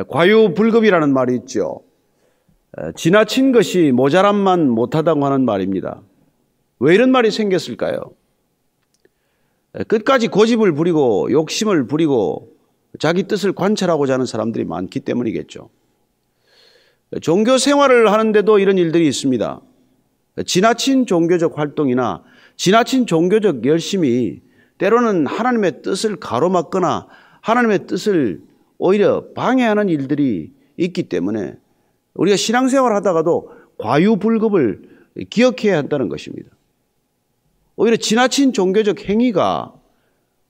과유불급이라는 말이 있죠. 지나친 것이 모자람만 못하다고 하는 말입니다. 왜 이런 말이 생겼을까요? 끝까지 고집을 부리고 욕심을 부리고 자기 뜻을 관철하고자 하는 사람들이 많기 때문이겠죠. 종교 생활을 하는데도 이런 일들이 있습니다. 지나친 종교적 활동이나 지나친 종교적 열심이 때로는 하나님의 뜻을 가로막거나 하나님의 뜻을 오히려 방해하는 일들이 있기 때문에 우리가 신앙생활을 하다가도 과유불급을 기억해야 한다는 것입니다. 오히려 지나친 종교적 행위가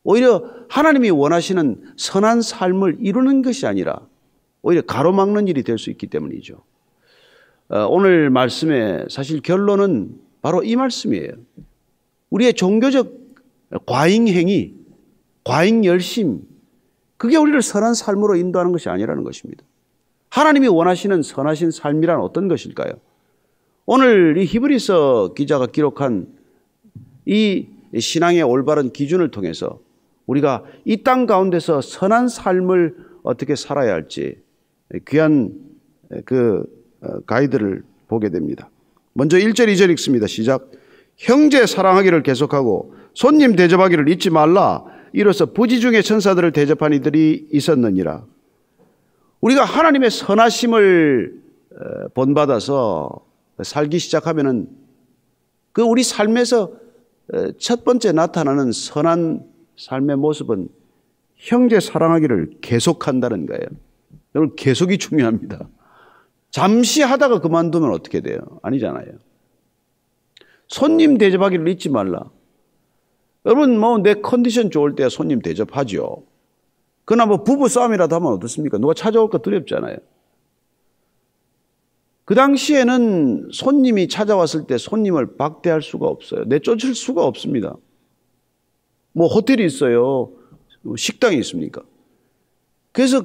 오히려 하나님이 원하시는 선한 삶을 이루는 것이 아니라 오히려 가로막는 일이 될 수 있기 때문이죠. 오늘 말씀의 사실 결론은 바로 이 말씀이에요. 우리의 종교적 과잉행위, 과잉열심, 그게 우리를 선한 삶으로 인도하는 것이 아니라는 것입니다. 하나님이 원하시는 선하신 삶이란 어떤 것일까요? 오늘 이 히브리서 기자가 기록한 이 신앙의 올바른 기준을 통해서 우리가 이 땅 가운데서 선한 삶을 어떻게 살아야 할지 귀한 그 가이드를 보게 됩니다. 먼저 1절 2절 읽습니다. 시작. 형제 사랑하기를 계속하고 손님 대접하기를 잊지 말라. 이로써 부지 중에 천사들을 대접한 이들이 있었느니라. 우리가 하나님의 선하심을 본받아서 살기 시작하면은 그 우리 삶에서 첫 번째 나타나는 선한 삶의 모습은 형제 사랑하기를 계속한다는 거예요. 여러분, 계속이 중요합니다. 잠시 하다가 그만두면 어떻게 돼요? 아니잖아요. 손님 대접하기를 잊지 말라. 여러분, 뭐 내 컨디션 좋을 때 손님 대접하죠. 그러나 뭐 부부 싸움이라도 하면 어떻습니까? 누가 찾아올까 두렵잖아요. 그 당시에는 손님이 찾아왔을 때 손님을 박대할 수가 없어요. 내쫓을 수가 없습니다. 뭐 호텔이 있어요. 식당이 있습니까? 그래서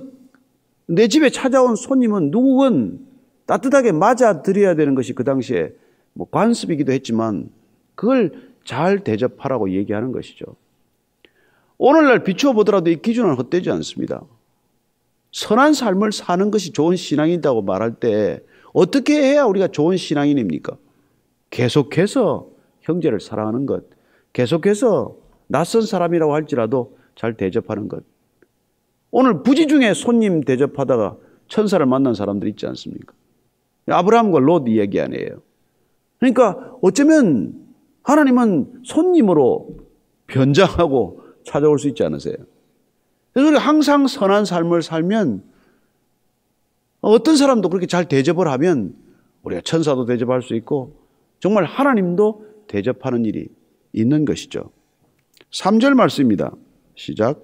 내 집에 찾아온 손님은 누군 따뜻하게 맞아드려야 되는 것이 그 당시에 뭐 관습이기도 했지만 그걸 잘 대접하라고 얘기하는 것이죠. 오늘날 비추어 보더라도 이 기준은 헛되지 않습니다. 선한 삶을 사는 것이 좋은 신앙이라고 말할 때 어떻게 해야 우리가 좋은 신앙인입니까? 계속해서 형제를 사랑하는 것, 계속해서 낯선 사람이라고 할지라도 잘 대접하는 것. 오늘 부지 중에 손님 대접하다가 천사를 만난 사람들 있지 않습니까? 아브라함과 롯 이야기 아니에요. 그러니까 어쩌면 하나님은 손님으로 변장하고 찾아올 수 있지 않으세요? 그래서 우리가 항상 선한 삶을 살면 어떤 사람도 그렇게 잘 대접을 하면 우리가 천사도 대접할 수 있고 정말 하나님도 대접하는 일이 있는 것이죠. 3절 말씀입니다. 시작.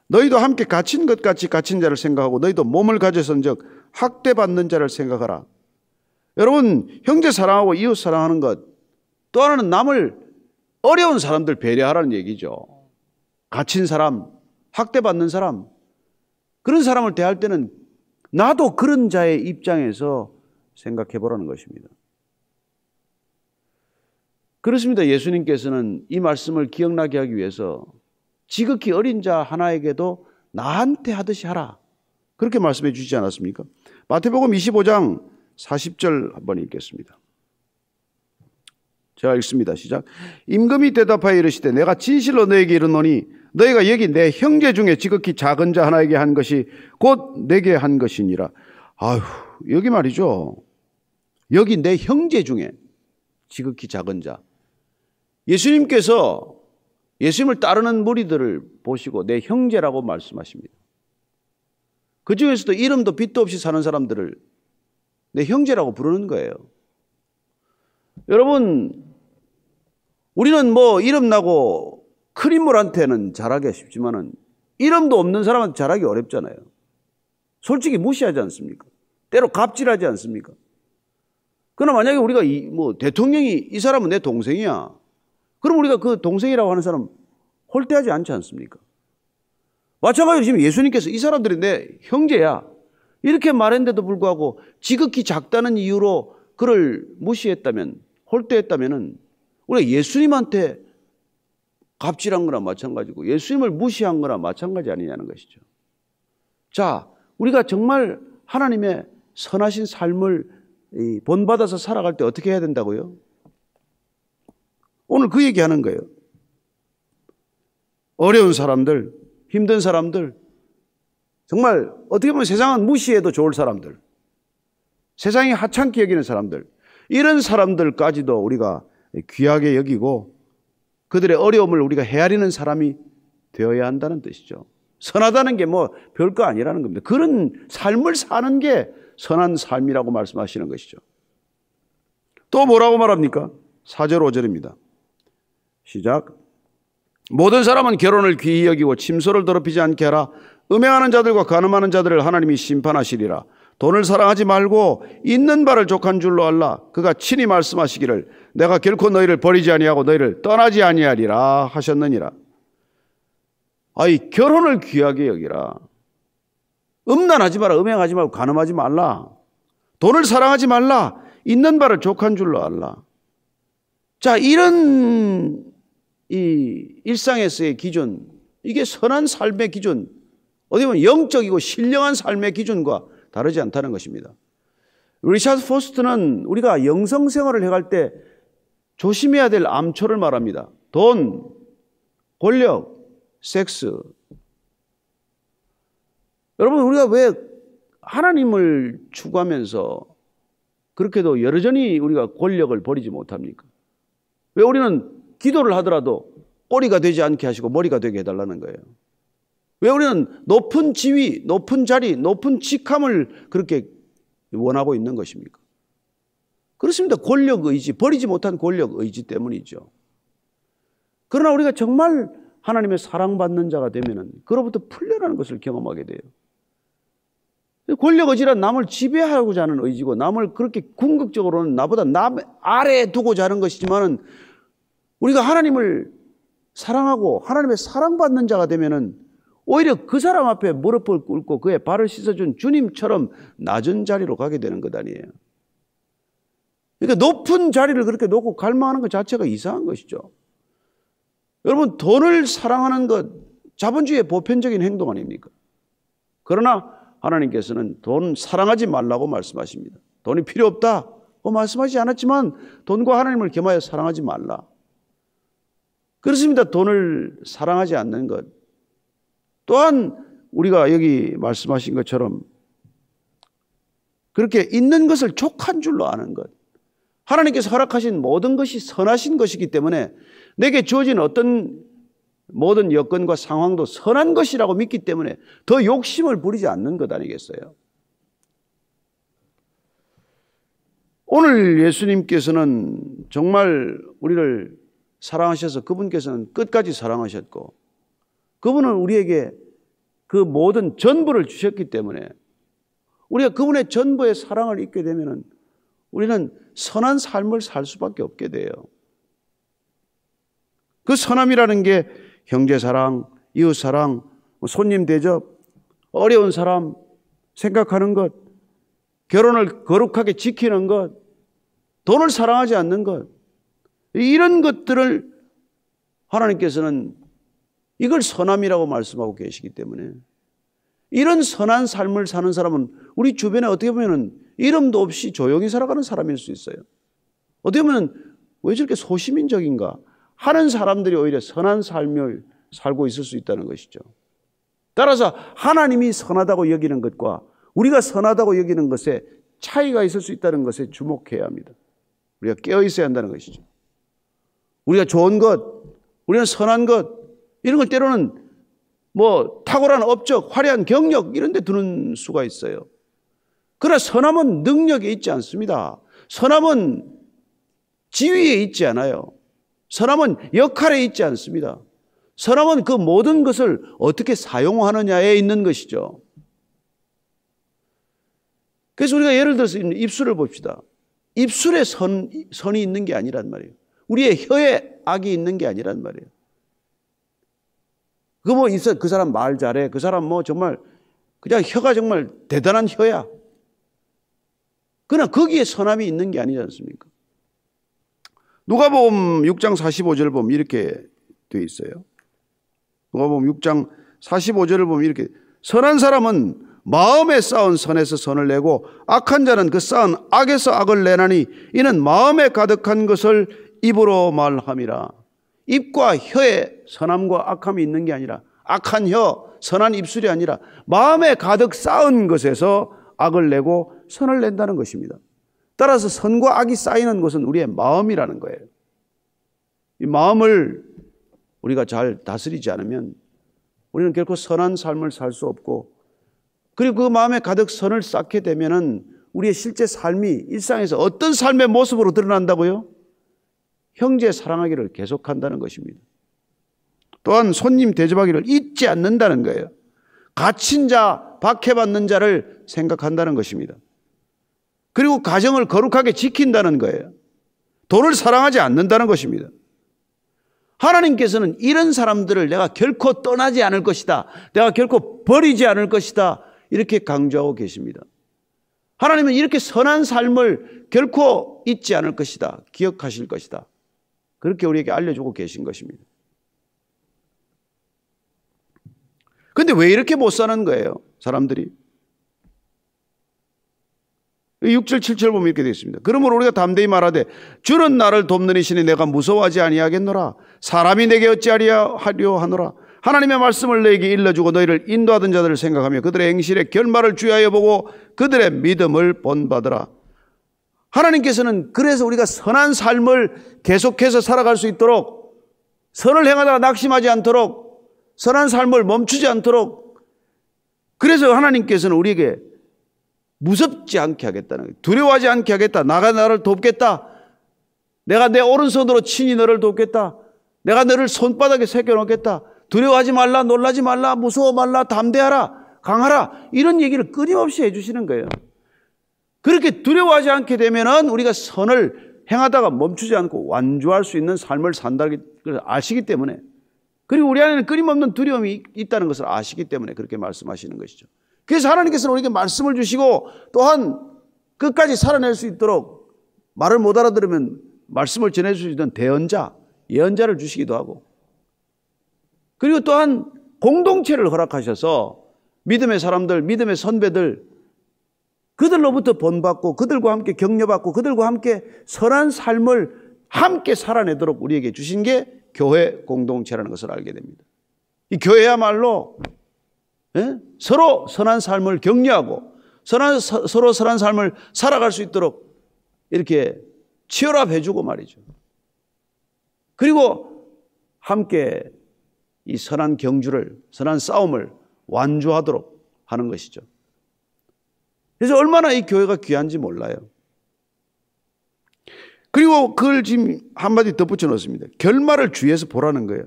너희도 함께 갇힌 것 같이 갇힌 자를 생각하고 너희도 몸을 가져선즉 학대받는 자를 생각하라. 여러분, 형제 사랑하고 이웃 사랑하는 것, 또 하나는 남을 어려운 사람들 배려하라는 얘기죠. 갇힌 사람, 학대받는 사람, 그런 사람을 대할 때는 나도 그런 자의 입장에서 생각해 보라는 것입니다. 그렇습니다. 예수님께서는 이 말씀을 기억나게 하기 위해서 지극히 어린 자 하나에게도 나한테 하듯이 하라, 그렇게 말씀해 주시지 않았습니까? 마태복음 25장 40절 한번 읽겠습니다. 제가 읽습니다. 시작. 임금이 대답하여 이르시되 내가 진실로 너에게 이르노니 너희가 여기 내 형제 중에 지극히 작은 자 하나에게 한 것이 곧 내게 한 것이니라. 아휴, 여기 말이죠. 여기 내 형제 중에 지극히 작은 자. 예수님께서 예수님을 따르는 무리들을 보시고 내 형제라고 말씀하십니다. 그 중에서도 이름도 빚도 없이 사는 사람들을 내 형제라고 부르는 거예요. 여러분, 우리는 뭐 이름 나고 큰 인물한테는 잘하기가 쉽지만은 이름도 없는 사람한테 잘하기 어렵잖아요. 솔직히 무시하지 않습니까? 때로 갑질하지 않습니까? 그러나 만약에 우리가 뭐 대통령이 이 사람은 내 동생이야, 그럼 우리가 그 동생이라고 하는 사람 홀대하지 않지 않습니까? 마찬가지로 지금 예수님께서 이 사람들이 내 형제야 이렇게 말했는데도 불구하고 지극히 작다는 이유로 그를 무시했다면, 홀대했다면 우리가 예수님한테 갑질한 거나 마찬가지고 예수님을 무시한 거나 마찬가지 아니냐는 것이죠. 자, 우리가 정말 하나님의 선하신 삶을 본받아서 살아갈 때 어떻게 해야 된다고요? 오늘 그 얘기하는 거예요. 어려운 사람들, 힘든 사람들, 정말 어떻게 보면 세상은 무시해도 좋을 사람들, 세상이 하찮게 여기는 사람들, 이런 사람들까지도 우리가 귀하게 여기고 그들의 어려움을 우리가 헤아리는 사람이 되어야 한다는 뜻이죠. 선하다는 게 뭐 별거 아니라는 겁니다. 그런 삶을 사는 게 선한 삶이라고 말씀하시는 것이죠. 또 뭐라고 말합니까? 4절 5절입니다. 시작. 모든 사람은 결혼을 귀히 여기고 침소를 더럽히지 않게 하라. 음행하는 자들과 간음하는 자들을 하나님이 심판하시리라. 돈을 사랑하지 말고 있는 바를 족한 줄로 알라. 그가 친히 말씀하시기를 내가 결코 너희를 버리지 아니하고 너희를 떠나지 아니하리라 하셨느니라. 아이, 결혼을 귀하게 여기라. 음란하지 마라. 음행하지 말고 간음하지 말라. 돈을 사랑하지 말라. 있는 바를 족한 줄로 알라. 자, 이런 이 일상에서의 기준, 이게 선한 삶의 기준, 어디 보면 영적이고 신령한 삶의 기준과 다르지 않다는 것입니다. 리차드 포스트는 우리가 영성생활을 해갈 때 조심해야 될 암초를 말합니다. 돈, 권력, 섹스. 여러분, 우리가 왜 하나님을 추구하면서 그렇게도 여전히 우리가 권력을 버리지 못합니까? 왜 우리는 기도를 하더라도 꼬리가 되지 않게 하시고 머리가 되게 해달라는 거예요? 왜 우리는 높은 지위, 높은 자리, 높은 직함을 그렇게 원하고 있는 것입니까? 그렇습니다. 권력 의지, 버리지 못한 권력 의지 때문이죠. 그러나 우리가 정말 하나님의 사랑받는 자가 되면은 그로부터 풀려나는 것을 경험하게 돼요. 권력 의지란 남을 지배하고자 하는 의지고 남을 그렇게 궁극적으로는 나보다 남 아래에 두고자 하는 것이지만은 우리가 하나님을 사랑하고 하나님의 사랑받는 자가 되면은 오히려 그 사람 앞에 무릎을 꿇고 그의 발을 씻어준 주님처럼 낮은 자리로 가게 되는 것 아니에요. 그러니까 높은 자리를 그렇게 놓고 갈망하는 것 자체가 이상한 것이죠. 여러분, 돈을 사랑하는 것 자본주의의 보편적인 행동 아닙니까? 그러나 하나님께서는 돈 사랑하지 말라고 말씀하십니다. 돈이 필요 없다고 말씀하지 않았지만 돈과 하나님을 겸하여 사랑하지 말라. 그렇습니다. 돈을 사랑하지 않는 것. 또한 우리가 여기 말씀하신 것처럼 그렇게 있는 것을 족한 줄로 아는 것. 하나님께서 허락하신 모든 것이 선하신 것이기 때문에 내게 주어진 어떤 모든 여건과 상황도 선한 것이라고 믿기 때문에 더 욕심을 부리지 않는 것 아니겠어요? 오늘 예수님께서는 정말 우리를 사랑하셔서 그분께서는 끝까지 사랑하셨고 그분은 우리에게 그 모든 전부를 주셨기 때문에 우리가 그분의 전부의 사랑을 잊게 되면 우리는 선한 삶을 살 수밖에 없게 돼요. 그 선함이라는 게 형제사랑, 이웃사랑, 손님 대접, 어려운 사람 생각하는 것, 결혼을 거룩하게 지키는 것, 돈을 사랑하지 않는 것, 이런 것들을 하나님께서는 이걸 선함이라고 말씀하고 계시기 때문에 이런 선한 삶을 사는 사람은 우리 주변에 어떻게 보면 이름도 없이 조용히 살아가는 사람일 수 있어요. 어떻게 보면 왜 저렇게 소시민적인가 하는 사람들이 오히려 선한 삶을 살고 있을 수 있다는 것이죠. 따라서 하나님이 선하다고 여기는 것과 우리가 선하다고 여기는 것에 차이가 있을 수 있다는 것에 주목해야 합니다. 우리가 깨어 있어야 한다는 것이죠. 우리가 좋은 것, 우리는 선한 것, 이런 걸 때로는 뭐 탁월한 업적, 화려한 경력 이런 데 두는 수가 있어요. 그러나 선함은 능력에 있지 않습니다. 선함은 지위에 있지 않아요. 선함은 역할에 있지 않습니다. 선함은 그 모든 것을 어떻게 사용하느냐에 있는 것이죠. 그래서 우리가 예를 들어서 입술을 봅시다. 입술에 선이 있는 게 아니란 말이에요. 우리의 혀에 악이 있는 게 아니란 말이에요. 그 뭐 있어, 그 사람 말 잘해. 그 사람 뭐 정말 그냥 혀가 정말 대단한 혀야. 그러나 거기에 선함이 있는 게 아니지 않습니까? 누가복음 6장 45절 보면 이렇게 되어 있어요. 누가복음 6장 45절을 보면 이렇게 선한 사람은 마음에 쌓은 선에서 선을 내고 악한 자는 그 쌓은 악에서 악을 내나니 이는 마음에 가득한 것을 입으로 말함이라. 입과 혀에 선함과 악함이 있는 게 아니라, 악한 혀, 선한 입술이 아니라 마음에 가득 쌓은 것에서 악을 내고 선을 낸다는 것입니다. 따라서 선과 악이 쌓이는 것은 우리의 마음이라는 거예요. 이 마음을 우리가 잘 다스리지 않으면 우리는 결코 선한 삶을 살 수 없고, 그리고 그 마음에 가득 선을 쌓게 되면은 우리의 실제 삶이 일상에서 어떤 삶의 모습으로 드러난다고요? 형제 사랑하기를 계속한다는 것입니다. 또한 손님 대접하기를 잊지 않는다는 거예요. 갇힌 자, 박해받는 자를 생각한다는 것입니다. 그리고 가정을 거룩하게 지킨다는 거예요. 돈을 사랑하지 않는다는 것입니다. 하나님께서는 이런 사람들을 내가 결코 떠나지 않을 것이다, 내가 결코 버리지 않을 것이다, 이렇게 강조하고 계십니다. 하나님은 이렇게 선한 삶을 결코 잊지 않을 것이다, 기억하실 것이다, 그렇게 우리에게 알려주고 계신 것입니다. 그런데 왜 이렇게 못 사는 거예요, 사람들이? 6절 7절 보면 이렇게 되어 있습니다. 그러므로 우리가 담대히 말하되 주는 나를 돕는 이시니 내가 무서워하지 아니하겠노라. 사람이 내게 어찌하려 하노라. 하나님의 말씀을 너에게 일러주고 너희를 인도하던 자들을 생각하며 그들의 행실의 결말을 주의하여 보고 그들의 믿음을 본받으라. 하나님께서는 그래서 우리가 선한 삶을 계속해서 살아갈 수 있도록, 선을 행하다가 낙심하지 않도록, 선한 삶을 멈추지 않도록, 그래서 하나님께서는 우리에게 무섭지 않게 하겠다는 거예요. 두려워하지 않게 하겠다. 나가 나를 돕겠다. 내가 내 오른손으로 친히 너를 돕겠다. 내가 너를 손바닥에 새겨놓겠다. 두려워하지 말라, 놀라지 말라, 무서워 말라, 담대하라, 강하라, 이런 얘기를 끊임없이 해주시는 거예요. 그렇게 두려워하지 않게 되면은 우리가 선을 행하다가 멈추지 않고 완주할 수 있는 삶을 산다는 걸 아시기 때문에, 그리고 우리 안에는 끊임없는 두려움이 있다는 것을 아시기 때문에 그렇게 말씀하시는 것이죠. 그래서 하나님께서는 우리에게 말씀을 주시고, 또한 끝까지 살아낼 수 있도록 말을 못 알아들으면 말씀을 전해줄 수 있는 대언자, 예언자를 주시기도 하고, 그리고 또한 공동체를 허락하셔서 믿음의 사람들, 믿음의 선배들, 그들로부터 본받고 그들과 함께 격려받고 그들과 함께 선한 삶을 함께 살아내도록 우리에게 주신 게 교회 공동체라는 것을 알게 됩니다. 이 교회야말로 서로 선한 삶을 격려하고 서로 선한 삶을 살아갈 수 있도록 이렇게 치열합해주고 말이죠. 그리고 함께 이 선한 경주를, 선한 싸움을 완주하도록 하는 것이죠. 그래서 얼마나 이 교회가 귀한지 몰라요. 그리고 그걸 지금 한마디 덧붙여 놓습니다. 결말을 주위에서 보라는 거예요.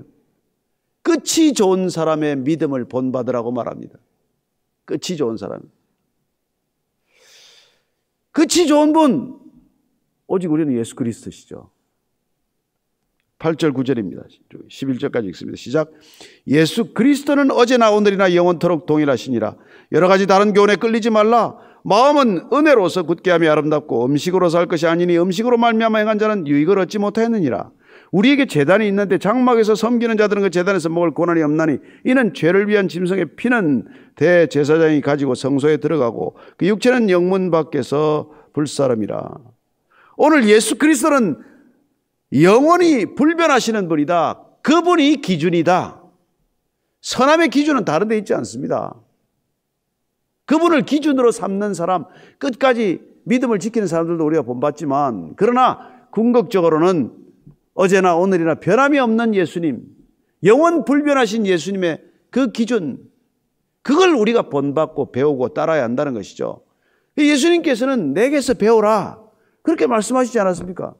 끝이 좋은 사람의 믿음을 본받으라고 말합니다. 끝이 좋은 사람. 끝이 좋은 분, 오직 우리는 예수 그리스도시죠. 8절 9절입니다. 11절까지 읽습니다. 시작. 예수 그리스도는 어제나 오늘이나 영원토록 동일하시니라. 여러 가지 다른 교훈에 끌리지 말라. 마음은 은혜로서 굳게 하며 아름답고 음식으로 살 것이 아니니 음식으로 말미암아 행한 자는 유익을 얻지 못하였느니라. 우리에게 제단이 있는데 장막에서 섬기는 자들은 그 제단에서 먹을 고난이 없나니 이는 죄를 위한 짐승의 피는 대제사장이 가지고 성소에 들어가고 그 육체는 영문 밖에서 불사름이라. 오늘 예수 그리스도는 영원히 불변하시는 분이다. 그분이 기준이다. 선함의 기준은 다른 데 있지 않습니다. 그분을 기준으로 삼는 사람, 끝까지 믿음을 지키는 사람들도 우리가 본받지만, 그러나 궁극적으로는 어제나 오늘이나 변함이 없는 예수님, 영원 불변하신 예수님의 그 기준, 그걸 우리가 본받고 배우고 따라야 한다는 것이죠. 예수님께서는 내게서 배우라, 그렇게 말씀하시지 않았습니까?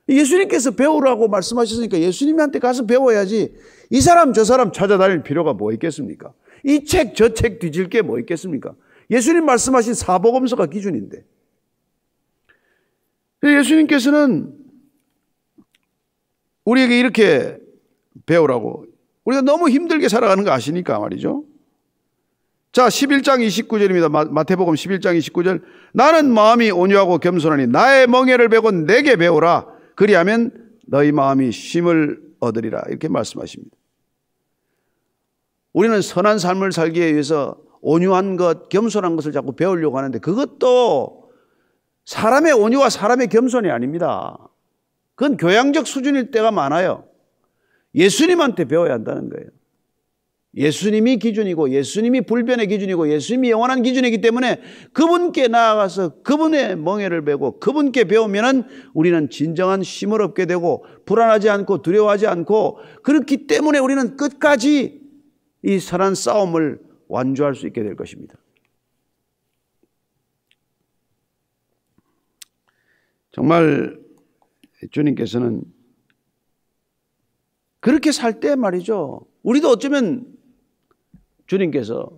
예수님께서 배우라고 말씀하셨으니까 예수님한테 가서 배워야지, 이 사람 저 사람 찾아다닐 필요가 뭐 있겠습니까? 이 책 저 책 뒤질 게 뭐 있겠습니까? 예수님 말씀하신 사복음서가 기준인데, 예수님께서는 우리에게 이렇게 배우라고, 우리가 너무 힘들게 살아가는 거 아시니까 말이죠. 자, 11장 29절입니다. 마태복음 11장 29절. 나는 마음이 온유하고 겸손하니 나의 멍에를 베고 내게 배우라. 그리하면 너희 마음이 쉼을 얻으리라. 이렇게 말씀하십니다. 우리는 선한 삶을 살기 위해서 온유한 것, 겸손한 것을 자꾸 배우려고 하는데 그것도 사람의 온유와 사람의 겸손이 아닙니다. 그건 교양적 수준일 때가 많아요. 예수님한테 배워야 한다는 거예요. 예수님이 기준이고 예수님이 불변의 기준이고 예수님이 영원한 기준이기 때문에 그분께 나아가서 그분의 멍에를 베고 그분께 배우면은 우리는 진정한 쉼을 얻게 되고 불안하지 않고 두려워하지 않고 그렇기 때문에 우리는 끝까지 이 선한 싸움을 완주할 수 있게 될 것입니다. 정말 주님께서는 그렇게 살 때 말이죠. 우리도 어쩌면 주님께서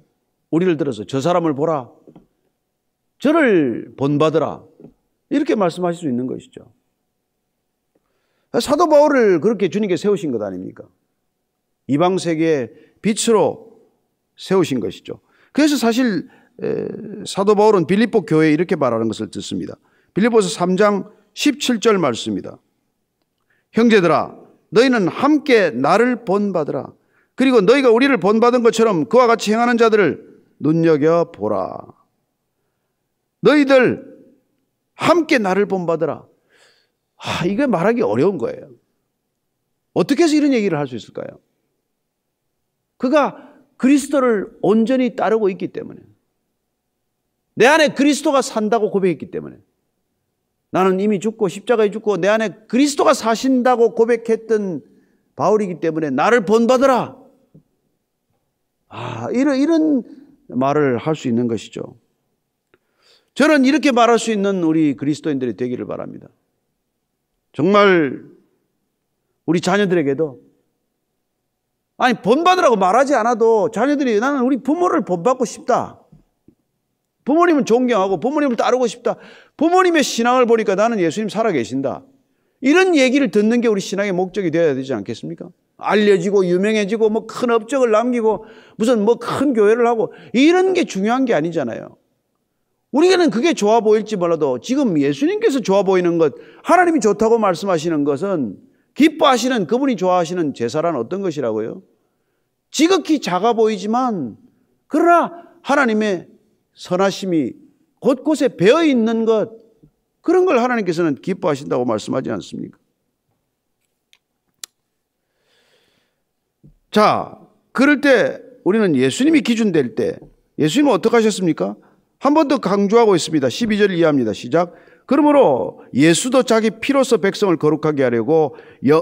우리를 들어서 저 사람을 보라, 저를 본받으라 이렇게 말씀하실 수 있는 것이죠. 사도 바울을 그렇게 주님께 세우신 것 아닙니까? 이방 세계의 빛으로 세우신 것이죠. 그래서 사실 사도 바울은 빌립보 교회에 이렇게 말하는 것을 듣습니다. 빌립보서 3장 17절 말씀입니다. 형제들아 너희는 함께 나를 본받으라. 그리고 너희가 우리를 본받은 것처럼 그와 같이 행하는 자들을 눈여겨보라. 너희들 함께 나를 본받으라. 이게 말하기 어려운 거예요. 어떻게 해서 이런 얘기를 할 수 있을까요? 그가 그리스도를 온전히 따르고 있기 때문에, 내 안에 그리스도가 산다고 고백했기 때문에, 나는 이미 죽고 십자가에 죽고 내 안에 그리스도가 사신다고 고백했던 바울이기 때문에 나를 본받으라. 이런 말을 할 수 있는 것이죠. 저는 이렇게 말할 수 있는 우리 그리스도인들이 되기를 바랍니다. 정말 우리 자녀들에게도 본받으라고 말하지 않아도 자녀들이 나는 우리 부모를 본받고 싶다. 부모님을 존경하고 부모님을 따르고 싶다. 부모님의 신앙을 보니까 나는 예수님 살아계신다. 이런 얘기를 듣는 게 우리 신앙의 목적이 되어야 되지 않겠습니까? 알려지고 유명해지고 뭐 큰 업적을 남기고 무슨 뭐 큰 교회를 하고 이런 게 중요한 게 아니잖아요. 우리에게는 그게 좋아 보일지 몰라도 지금 예수님께서 좋아 보이는 것, 하나님이 좋다고 말씀하시는 것은 기뻐하시는 그분이 좋아하시는 제사란 어떤 것이라고요? 지극히 작아 보이지만 그러나 하나님의 선하심이 곳곳에 배어 있는 것, 그런 걸 하나님께서는 기뻐하신다고 말씀하지 않습니까? 자, 그럴 때 우리는 예수님이 기준 될 때 예수님은 어떻게 하셨습니까? 한 번 더 강조하고 있습니다. 12절 이해합니다. 시작. 그러므로 예수도 자기 피로서 백성을 거룩하게 하려고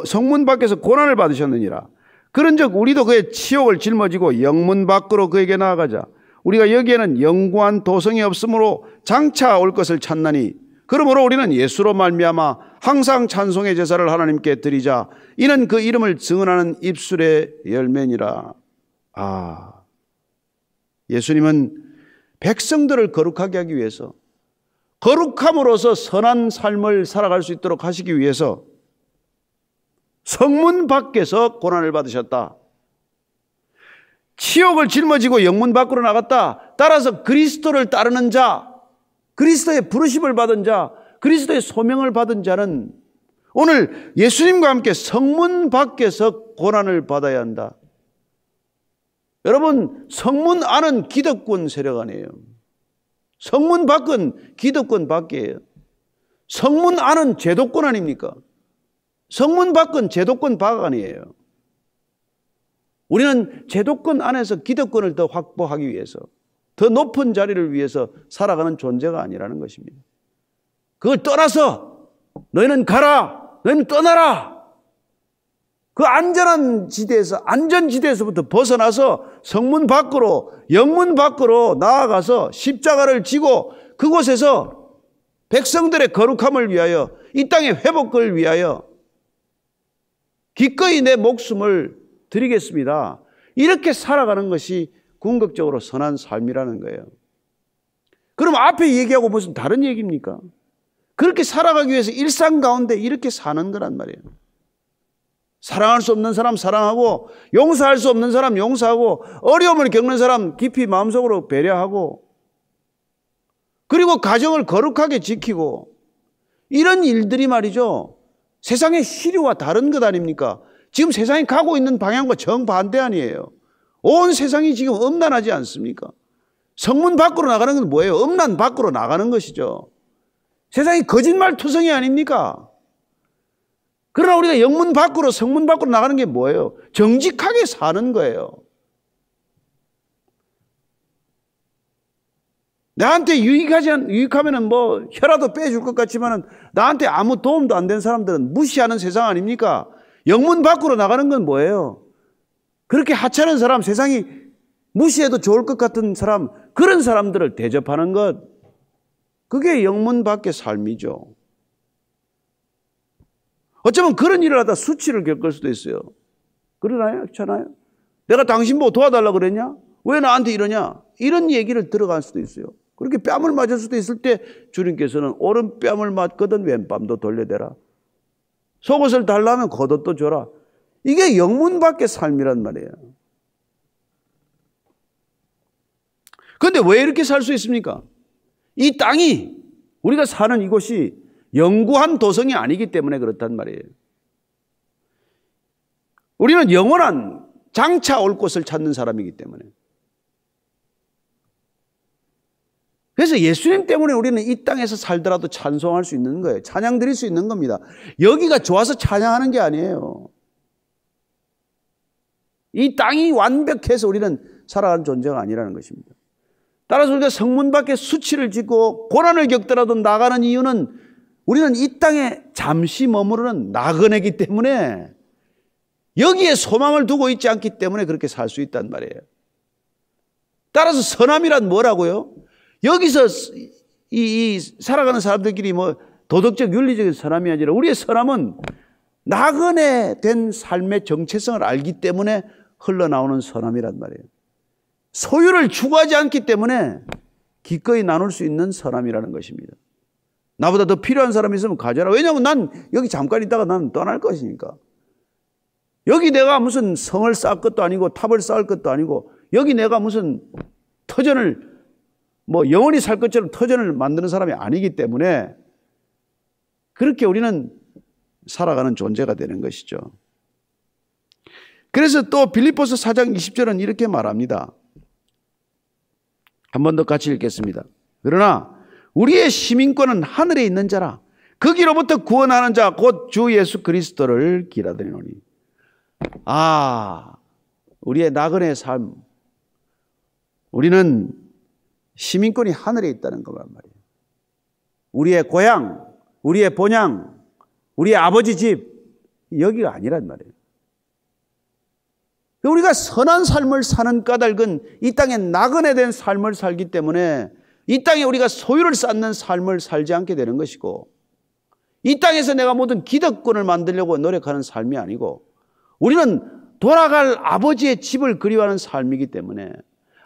성문 밖에서 고난을 받으셨느니라. 그런즉 우리도 그의 치욕을 짊어지고 영문 밖으로 그에게 나아가자. 우리가 여기에는 영구한 도성이 없으므로 장차 올 것을 찾나니 그러므로 우리는 예수로 말미암아 항상 찬송의 제사를 하나님께 드리자. 이는 그 이름을 증언하는 입술의 열매니라. 예수님은 백성들을 거룩하게 하기 위해서, 거룩함으로써 선한 삶을 살아갈 수 있도록 하시기 위해서 성문 밖에서 고난을 받으셨다. 치욕을 짊어지고 영문 밖으로 나갔다. 따라서 그리스도를 따르는 자, 그리스도의 부르심을 받은 자, 그리스도의 소명을 받은 자는 오늘 예수님과 함께 성문 밖에서 고난을 받아야 한다. 여러분, 성문 안은 기득권 세력 아니에요. 성문 밖은 기득권 밖이에요. 성문 안은 제도권 아닙니까? 성문 밖은 제도권 밖 아니에요. 우리는 제도권 안에서 기득권을 더 확보하기 위해서, 더 높은 자리를 위해서 살아가는 존재가 아니라는 것입니다. 그걸 떠나서 너희는 가라, 너희는 떠나라. 그 안전지대에서부터 벗어나서 성문 밖으로, 영문 밖으로 나아가서 십자가를 지고 그곳에서 백성들의 거룩함을 위하여, 이 땅의 회복을 위하여 기꺼이 내 목숨을 드리겠습니다. 이렇게 살아가는 것이 궁극적으로 선한 삶이라는 거예요. 그럼 앞에 얘기하고 무슨 다른 얘기입니까? 그렇게 살아가기 위해서 일상 가운데 이렇게 사는 거란 말이에요. 사랑할 수 없는 사람 사랑하고, 용서할 수 없는 사람 용서하고, 어려움을 겪는 사람 깊이 마음속으로 배려하고, 그리고 가정을 거룩하게 지키고, 이런 일들이 말이죠, 세상의 시류와 다른 것 아닙니까? 지금 세상이 가고 있는 방향과 정반대 아니에요. 온 세상이 지금 음란하지 않습니까? 성문 밖으로 나가는 건 뭐예요? 음란 밖으로 나가는 것이죠. 세상이 거짓말투성이 아닙니까? 그러나 우리가 영문 밖으로, 성문 밖으로 나가는 게 뭐예요? 정직하게 사는 거예요. 나한테 유익하면은 뭐 혀라도 빼줄 것 같지만은 나한테 아무 도움도 안 된 사람들은 무시하는 세상 아닙니까? 영문 밖으로 나가는 건 뭐예요? 그렇게 하찮은 사람, 세상이 무시해도 좋을 것 같은 사람, 그런 사람들을 대접하는 것, 그게 영문 밖의 삶이죠. 어쩌면 그런 일을 하다 수치를 겪을 수도 있어요. 그러나요? 그렇잖아요? 내가 당신 보고 도와달라고 그랬냐? 왜 나한테 이러냐? 이런 얘기를 들어갈 수도 있어요. 그렇게 뺨을 맞을 수도 있을 때 주님께서는 오른 뺨을 맞거든 왼뺨도 돌려대라. 속옷을 달라면 겉옷도 줘라. 이게 영문 밖의 삶이란 말이에요. 그런데 왜 이렇게 살 수 있습니까? 이 땅이, 우리가 사는 이곳이 영구한 도성이 아니기 때문에 그렇단 말이에요. 우리는 영원한 장차 올 곳을 찾는 사람이기 때문에. 그래서 예수님 때문에 우리는 이 땅에서 살더라도 찬송할 수 있는 거예요. 찬양 드릴 수 있는 겁니다. 여기가 좋아서 찬양하는 게 아니에요. 이 땅이 완벽해서 우리는 살아가는 존재가 아니라는 것입니다. 따라서 우리가 성문 밖에 수치를 짓고 고난을 겪더라도 나가는 이유는 우리는 이 땅에 잠시 머무르는 나그네이기 때문에, 여기에 소망을 두고 있지 않기 때문에 그렇게 살 수 있단 말이에요. 따라서 선함이란 뭐라고요? 여기서 이 살아가는 사람들끼리 뭐 도덕적 윤리적인 선함이 아니라 우리의 선함은 나그네 된 삶의 정체성을 알기 때문에 흘러나오는 선함이란 말이에요. 소유를 추구하지 않기 때문에 기꺼이 나눌 수 있는 선함이라는 것입니다. 나보다 더 필요한 사람이 있으면 가져라. 왜냐하면 난 여기 잠깐 있다가 나는 떠날 것이니까. 여기 내가 무슨 성을 쌓을 것도 아니고 탑을 쌓을 것도 아니고, 여기 내가 무슨 터전을 뭐 영원히 살 것처럼 터전을 만드는 사람이 아니기 때문에 그렇게 우리는 살아가는 존재가 되는 것이죠. 그래서 또 빌립보서 4장 20절은 이렇게 말합니다. 한 번 더 같이 읽겠습니다. 그러나 우리의 시민권은 하늘에 있는 자라. 거기로부터 구원하는 자 곧 주 예수 그리스도를 기다리노니. 우리의 나그네의 삶, 우리는 시민권이 하늘에 있다는 것만 말이에요. 우리의 고향, 우리의 본향, 우리의 아버지 집, 여기가 아니란 말이에요. 우리가 선한 삶을 사는 까닭은 이 땅에 나그네 된 삶을 살기 때문에 이 땅에 우리가 소유를 쌓는 삶을 살지 않게 되는 것이고, 이 땅에서 내가 모든 기득권을 만들려고 노력하는 삶이 아니고, 우리는 돌아갈 아버지의 집을 그리워하는 삶이기 때문에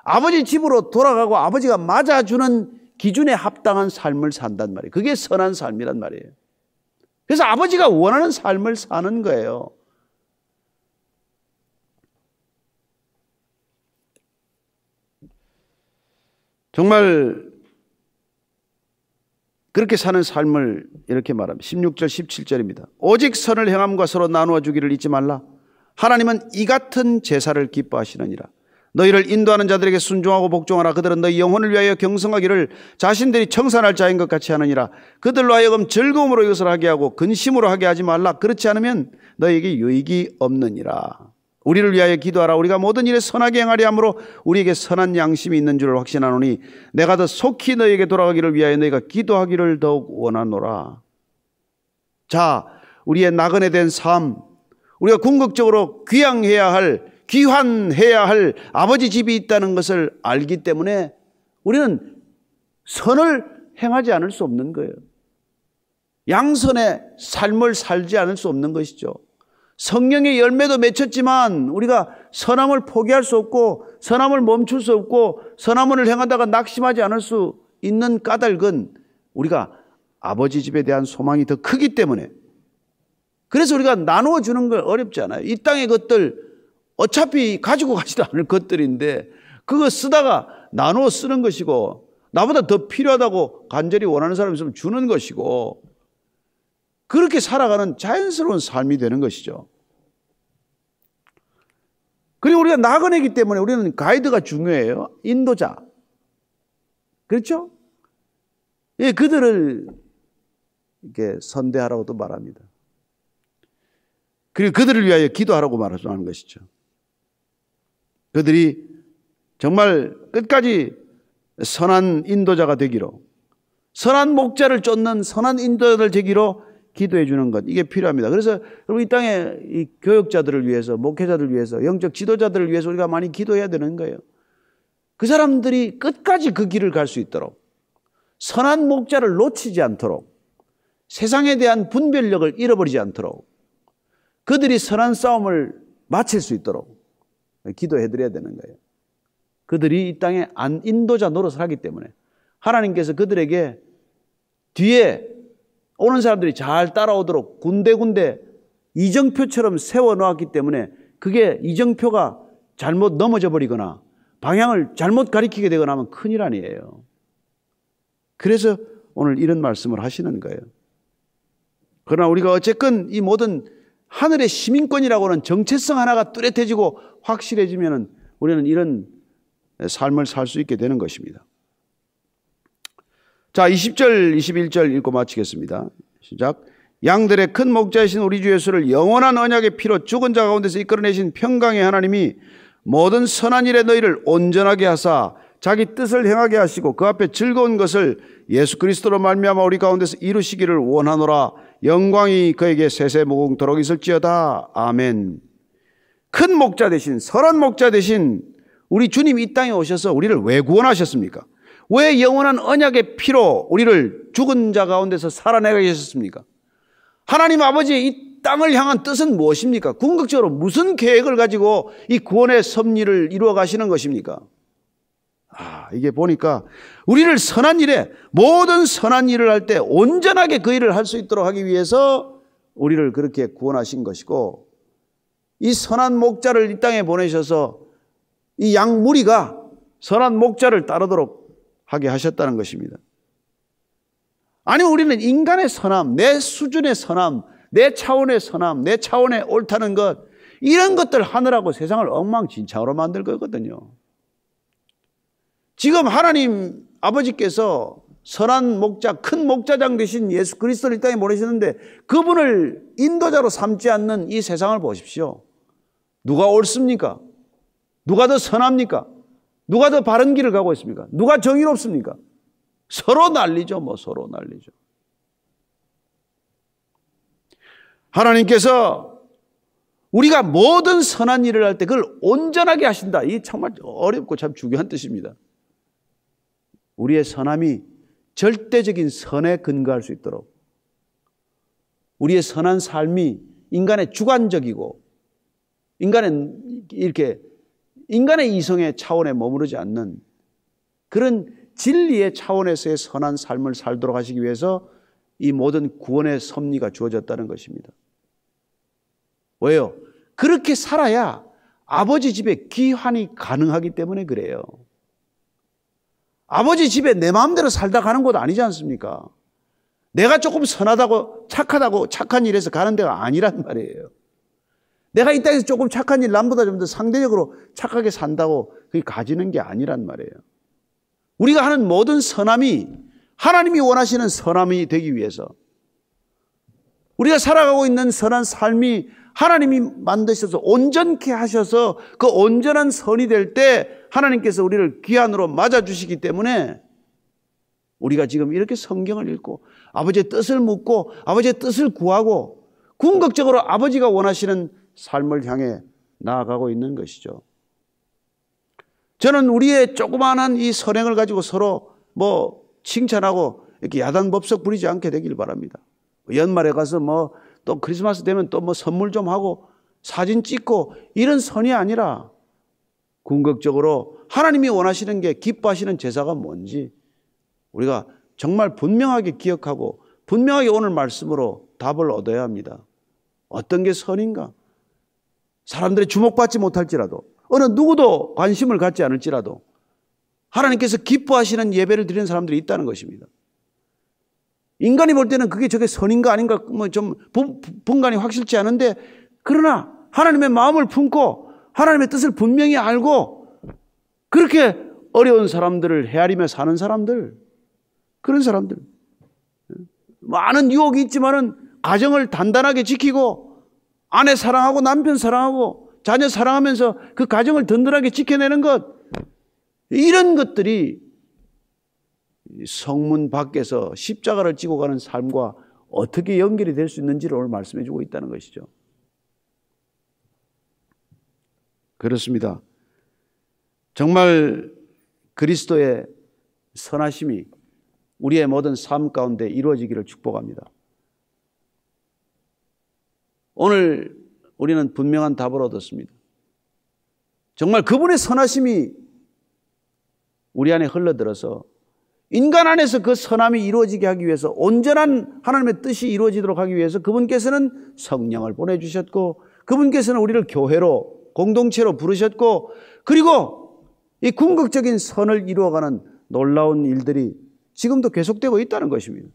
아버지 집으로 돌아가고 아버지가 맞아주는 기준에 합당한 삶을 산단 말이에요. 그게 선한 삶이란 말이에요. 그래서 아버지가 원하는 삶을 사는 거예요. 정말 그렇게 사는 삶을 이렇게 말합니다. 16절 17절입니다. 오직 선을 행함과 서로 나누어 주기를 잊지 말라. 하나님은 이 같은 제사를 기뻐하시느니라. 너희를 인도하는 자들에게 순종하고 복종하라. 그들은 너희 영혼을 위하여 경성하기를 자신들이 청산할 자인 것 같이 하느니라. 그들로 하여금 즐거움으로 이것을 하게 하고 근심으로 하게 하지 말라. 그렇지 않으면 너희에게 유익이 없느니라. 우리를 위하여 기도하라. 우리가 모든 일에 선하게 행하리 함으로 우리에게 선한 양심이 있는 줄을 확신하노니 내가 더 속히 너희에게 돌아가기를 위하여 너희가 기도하기를 더욱 원하노라. 자, 우리의 나그네 된 삶, 우리가 궁극적으로 귀환해야 할 아버지 집이 있다는 것을 알기 때문에 우리는 선을 행하지 않을 수 없는 거예요. 양선의 삶을 살지 않을 수 없는 것이죠. 성령의 열매도 맺혔지만 우리가 선함을 포기할 수 없고 선함을 멈출 수 없고 선함을 행하다가 낙심하지 않을 수 있는 까닭은 우리가 아버지 집에 대한 소망이 더 크기 때문에, 그래서 우리가 나누어 주는 걸 어렵지 않아요. 이 땅의 것들 어차피 가지고 가지도 않을 것들인데 그거 쓰다가 나누어 쓰는 것이고, 나보다 더 필요하다고 간절히 원하는 사람이 있으면 주는 것이고, 그렇게 살아가는 자연스러운 삶이 되는 것이죠. 그리고 우리가 나그네이기 때문에 우리는 가이드가 중요해요. 인도자. 그렇죠? 예, 그들을 이렇게 선대하라고도 말합니다. 그리고 그들을 위하여 기도하라고 말하는 것이죠. 그들이 정말 끝까지 선한 인도자가 되기로, 선한 목자를 쫓는 선한 인도자들 되기로 기도해 주는 것, 이게 필요합니다. 그래서 여러분, 이 땅에 이 교역자들을 위해서, 목회자들을 위해서, 영적 지도자들을 위해서 우리가 많이 기도해야 되는 거예요. 그 사람들이 끝까지 그 길을 갈 수 있도록, 선한 목자를 놓치지 않도록, 세상에 대한 분별력을 잃어버리지 않도록, 그들이 선한 싸움을 마칠 수 있도록 기도해 드려야 되는 거예요. 그들이 이 땅에 인도자 노릇을 하기 때문에 하나님께서 그들에게 뒤에 오는 사람들이 잘 따라오도록 군데군데 이정표처럼 세워놓았기 때문에, 그게 이정표가 잘못 넘어져 버리거나 방향을 잘못 가리키게 되거나 하면 큰일 아니에요. 그래서 오늘 이런 말씀을 하시는 거예요. 그러나 우리가 어쨌건 이 모든 하늘의 시민권이라고 하는 정체성 하나가 뚜렷해지고 확실해지면 우리는 이런 삶을 살 수 있게 되는 것입니다. 자, 20절, 21절 읽고 마치겠습니다. 시작. 양들의 큰 목자이신 우리 주 예수를 영원한 언약의 피로 죽은 자 가운데서 이끌어내신 평강의 하나님이 모든 선한 일에 너희를 온전하게 하사 자기 뜻을 행하게 하시고 그 앞에 즐거운 것을 예수 그리스도로 말미암아 우리 가운데서 이루시기를 원하노라. 영광이 그에게 세세무궁토록 있을지어다. 아멘. 큰 목자 되신, 선한 목자 되신 우리 주님 이 땅에 오셔서 우리를 왜 구원하셨습니까? 왜 영원한 언약의 피로 우리를 죽은 자 가운데서 살아내게 하셨습니까? 하나님 아버지의 이 땅을 향한 뜻은 무엇입니까? 궁극적으로 무슨 계획을 가지고 이 구원의 섭리를 이루어 가시는 것입니까? 이게 보니까 우리를 선한 일에, 모든 선한 일을 할 때 온전하게 그 일을 할 수 있도록 하기 위해서 우리를 그렇게 구원하신 것이고, 이 선한 목자를 이 땅에 보내셔서 이 양 무리가 선한 목자를 따르도록 하게 하셨다는 것입니다. 아니, 우리는 인간의 선함, 내 수준의 선함, 내 차원의 선함, 내 차원의 옳다는 것, 이런 것들 하느라고 세상을 엉망진창으로 만들 거거든요. 지금 하나님 아버지께서 선한 목자, 큰 목자장 되신 예수 그리스도를 이 땅에 보내셨는데, 그분을 인도자로 삼지 않는 이 세상을 보십시오. 누가 옳습니까? 누가 더 선합니까? 누가 더 바른 길을 가고 있습니까? 누가 정의롭습니까? 서로 난리죠. 서로 난리죠. 하나님께서 우리가 모든 선한 일을 할 때 그걸 온전하게 하신다. 이게 정말 어렵고 참 중요한 뜻입니다. 우리의 선함이 절대적인 선에 근거할 수 있도록, 우리의 선한 삶이 인간의 주관적이고 인간의 이성의 차원에 머무르지 않는 그런 진리의 차원에서의 선한 삶을 살도록 하시기 위해서 이 모든 구원의 섭리가 주어졌다는 것입니다. 왜요? 그렇게 살아야 아버지 집에 귀환이 가능하기 때문에 그래요. 아버지 집에 내 마음대로 살다 가는 곳 아니지 않습니까? 내가 조금 선하다고 착하다고 착한 일에서 가는 데가 아니란 말이에요. 내가 이 땅에서 조금 착한 일, 남보다 좀 더 상대적으로 착하게 산다고 그게 가지는 게 아니란 말이에요. 우리가 하는 모든 선함이 하나님이 원하시는 선함이 되기 위해서, 우리가 살아가고 있는 선한 삶이 하나님이 만드셔서 온전케 하셔서 그 온전한 선이 될 때 하나님께서 우리를 귀환으로 맞아주시기 때문에 우리가 지금 이렇게 성경을 읽고 아버지의 뜻을 묻고 아버지의 뜻을 구하고 궁극적으로 아버지가 원하시는 삶을 향해 나아가고 있는 것이죠. 저는 우리의 조그마한 이 선행을 가지고 서로 칭찬하고 이렇게 야단법석 부리지 않게 되길 바랍니다. 연말에 가서 또 크리스마스 되면 또 선물 좀 하고 사진 찍고 이런 선이 아니라 궁극적으로 하나님이 원하시는 게, 기뻐하시는 제사가 뭔지 우리가 정말 분명하게 기억하고 분명하게 오늘 말씀으로 답을 얻어야 합니다. 어떤 게 선인가? 사람들이 주목받지 못할지라도, 어느 누구도 관심을 갖지 않을지라도 하나님께서 기뻐하시는 예배를 드리는 사람들이 있다는 것입니다. 인간이 볼 때는 그게 저게 선인가 아닌가 좀 분간이 확실치 않은데, 그러나 하나님의 마음을 품고 하나님의 뜻을 분명히 알고 그렇게 어려운 사람들을 헤아리며 사는 사람들, 그런 사람들. 많은 유혹이 있지만은 가정을 단단하게 지키고 아내 사랑하고 남편 사랑하고 자녀 사랑하면서 그 가정을 든든하게 지켜내는 것, 이런 것들이 성문 밖에서 십자가를 지고 가는 삶과 어떻게 연결이 될 수 있는지를 오늘 말씀해 주고 있다는 것이죠. 그렇습니다. 정말 그리스도의 선하심이 우리의 모든 삶 가운데 이루어지기를 축복합니다. 오늘 우리는 분명한 답을 얻었습니다. 정말 그분의 선하심이 우리 안에 흘러들어서 인간 안에서 그 선함이 이루어지게 하기 위해서, 온전한 하나님의 뜻이 이루어지도록 하기 위해서 그분께서는 성령을 보내주셨고, 그분께서는 우리를 교회로, 공동체로 부르셨고, 그리고 이 궁극적인 선을 이루어가는 놀라운 일들이 지금도 계속되고 있다는 것입니다.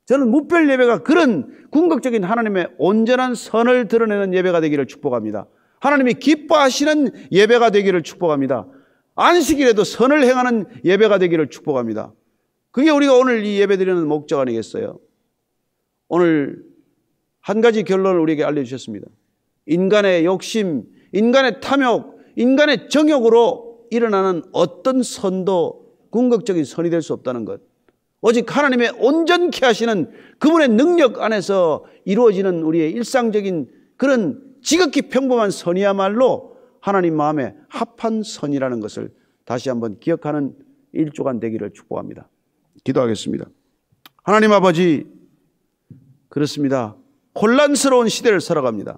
저는 무별 예배가 그런 궁극적인 하나님의 온전한 선을 드러내는 예배가 되기를 축복합니다. 하나님이 기뻐하시는 예배가 되기를 축복합니다. 안식일에도 선을 행하는 예배가 되기를 축복합니다. 그게 우리가 오늘 이 예배 드리는 목적 아니겠어요? 오늘 한 가지 결론을 우리에게 알려주셨습니다. 인간의 욕심, 인간의 탐욕, 인간의 정욕으로 일어나는 어떤 선도 궁극적인 선이 될 수 없다는 것. 오직 하나님의 온전케 하시는 그분의 능력 안에서 이루어지는 우리의 일상적인 그런 지극히 평범한 선이야말로 하나님 마음에 합한 선이라는 것을 다시 한번 기억하는 일주간 되기를 축복합니다. 기도하겠습니다. 하나님 아버지, 그렇습니다. 혼란스러운 시대를 살아갑니다.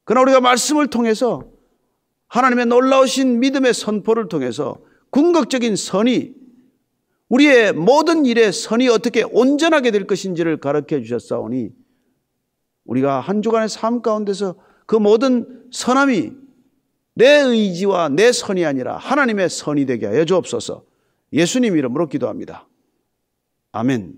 그러나 우리가 말씀을 통해서 하나님의 놀라우신 믿음의 선포를 통해서 궁극적인 선이, 우리의 모든 일에 선이 어떻게 온전하게 될 것인지를 가르쳐 주셨사오니 우리가 한 주간의 삶 가운데서 그 모든 선함이 내 의지와 내 선이 아니라 하나님의 선이 되게 하여 주옵소서. 예수님 이름으로 기도합니다. 아멘.